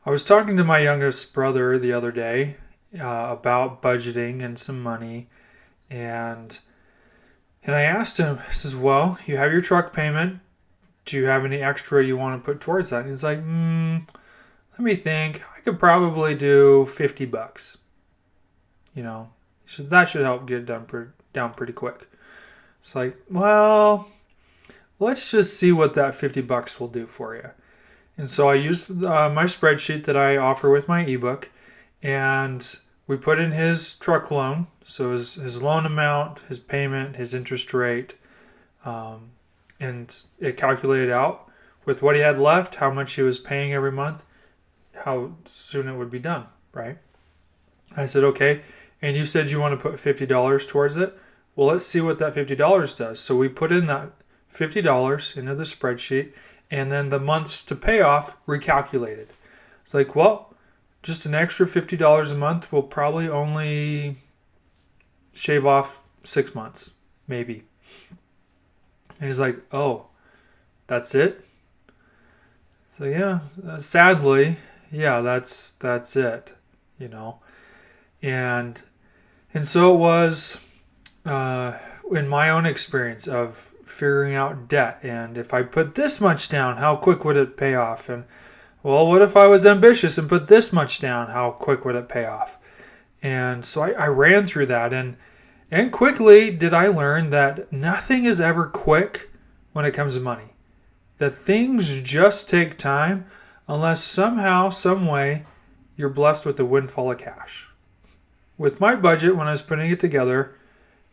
I was talking to my youngest brother the other day about budgeting and some money, and I asked him. I says, "Well, you have your truck payment. Do you have any extra you want to put towards that?" And he's like, "Let me think. I could probably do $50. You know, so that should help get it down pretty quick." It's like, well, let's just see what that $50 will do for you. And so I used my spreadsheet that I offer with my ebook, and we put in his truck loan. So his loan amount, his payment, his interest rate, um, and it calculated out with what he had left, how much he was paying every month, how soon it would be done, right? I said, okay, and you said you want to put $50 towards it. Well, let's see what that $50 does. So we put in that $50 into the spreadsheet, and then the months to pay off recalculated. It's like, well, just an extra $50 a month will probably only shave off 6 months, maybe. And he's like, oh, that's it? So yeah, sadly, yeah, that's it, you know. And so it was in my own experience of figuring out debt, and if I put this much down, how quick would it pay off? And well, what if I was ambitious and put this much down? How quick would it pay off? And so I ran through that, and quickly did I learn that nothing is ever quick when it comes to money. That things just take time unless somehow, some way, you're blessed with a windfall of cash. With my budget, when I was putting it together,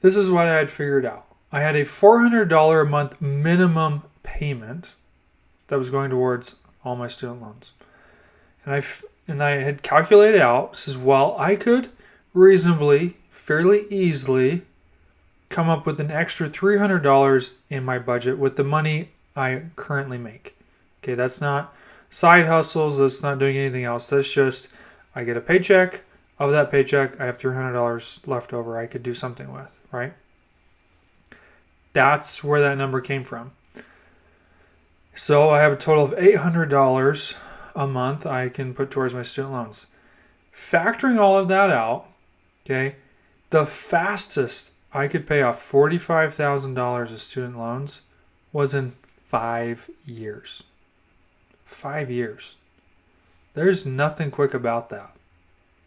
this is what I had figured out. I had a $400 a month minimum payment that was going towards all my student loans. And I had calculated out, says, well, I could reasonably, fairly easily come up with an extra $300 in my budget with the money I currently make. Okay, that's not side hustles, that's not doing anything else. That's just I get a paycheck. Of that paycheck, I have $300 left over I could do something with, right? That's where that number came from. So I have a total of $800 a month I can put towards my student loans. Factoring all of that out, okay, the fastest I could pay off $45,000 of student loans was in 5 years. 5 years. There's nothing quick about that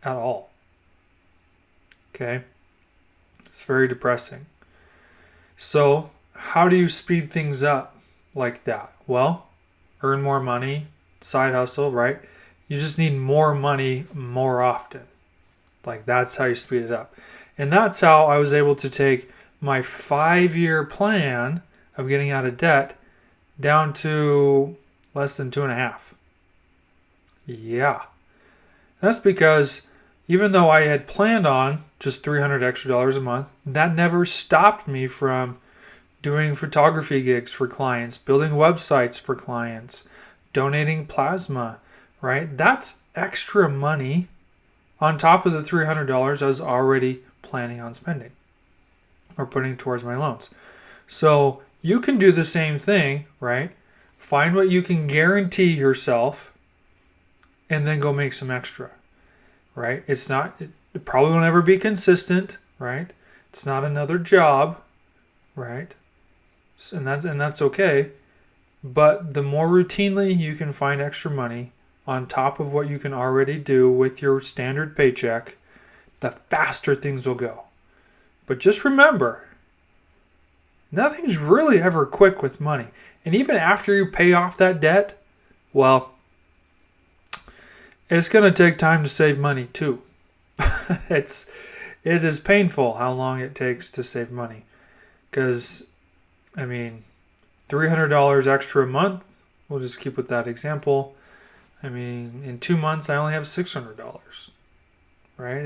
at all. Okay? It's very depressing. So, how do you speed things up like that? Well, earn more money, side hustle, right? You just need more money more often. Like, that's how you speed it up. And that's how I was able to take my 5-year plan of getting out of debt down to less than 2.5. Yeah. That's because even though I had planned on just $300 extra a month, that never stopped me from doing photography gigs for clients, building websites for clients, donating plasma, right? That's extra money on top of the $300 I was already planning on spending or putting towards my loans. So you can do the same thing, right? Find what you can guarantee yourself and then go make some extra, right? It probably will never be consistent, right? It's not another job, right? And that's okay. But the more routinely you can find extra money on top of what you can already do with your standard paycheck, the faster things will go. But just remember, nothing's really ever quick with money. And even after you pay off that debt, well, it's going to take time to save money too. It is painful how long it takes to save money. Because, I mean, $300 extra a month, we'll just keep with that example. I mean, in 2 months, I only have $600, right?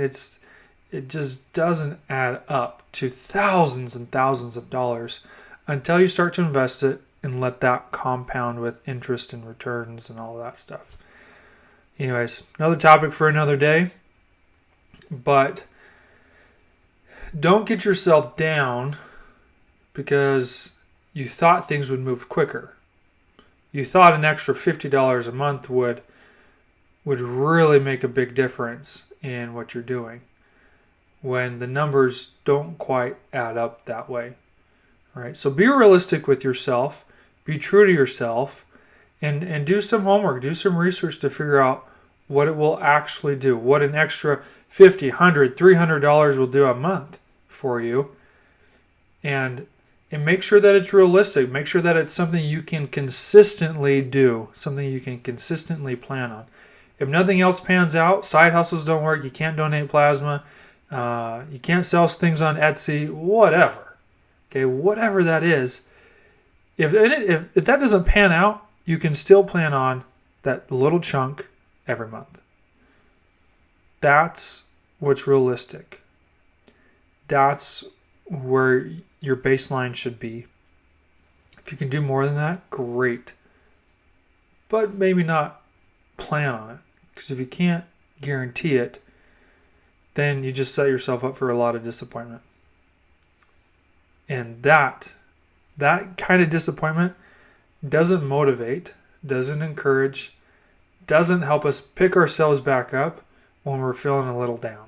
It just doesn't add up to thousands and thousands of dollars until you start to invest it and let that compound with interest and returns and all that stuff. Anyways, another topic for another day. But don't get yourself down because you thought things would move quicker. You thought an extra $50 a month would would really make a big difference in what you're doing when the numbers don't quite add up that way. All right? So be realistic with yourself, be true to yourself, and do some homework, do some research to figure out what it will actually do, what an extra $50, $100, $300 will do a month for you. And make sure that it's realistic. Make sure that it's something you can consistently do, something you can consistently plan on. If nothing else pans out, side hustles don't work, you can't donate plasma, you can't sell things on Etsy, whatever. Okay, whatever that is. If that doesn't pan out, you can still plan on that little chunk every month. That's what's realistic. That's where your baseline should be. If you can do more than that, great. But maybe not plan on it. Because if you can't guarantee it, then you just set yourself up for a lot of disappointment. And that kind of disappointment doesn't motivate, doesn't encourage, doesn't help us pick ourselves back up when we're feeling a little down.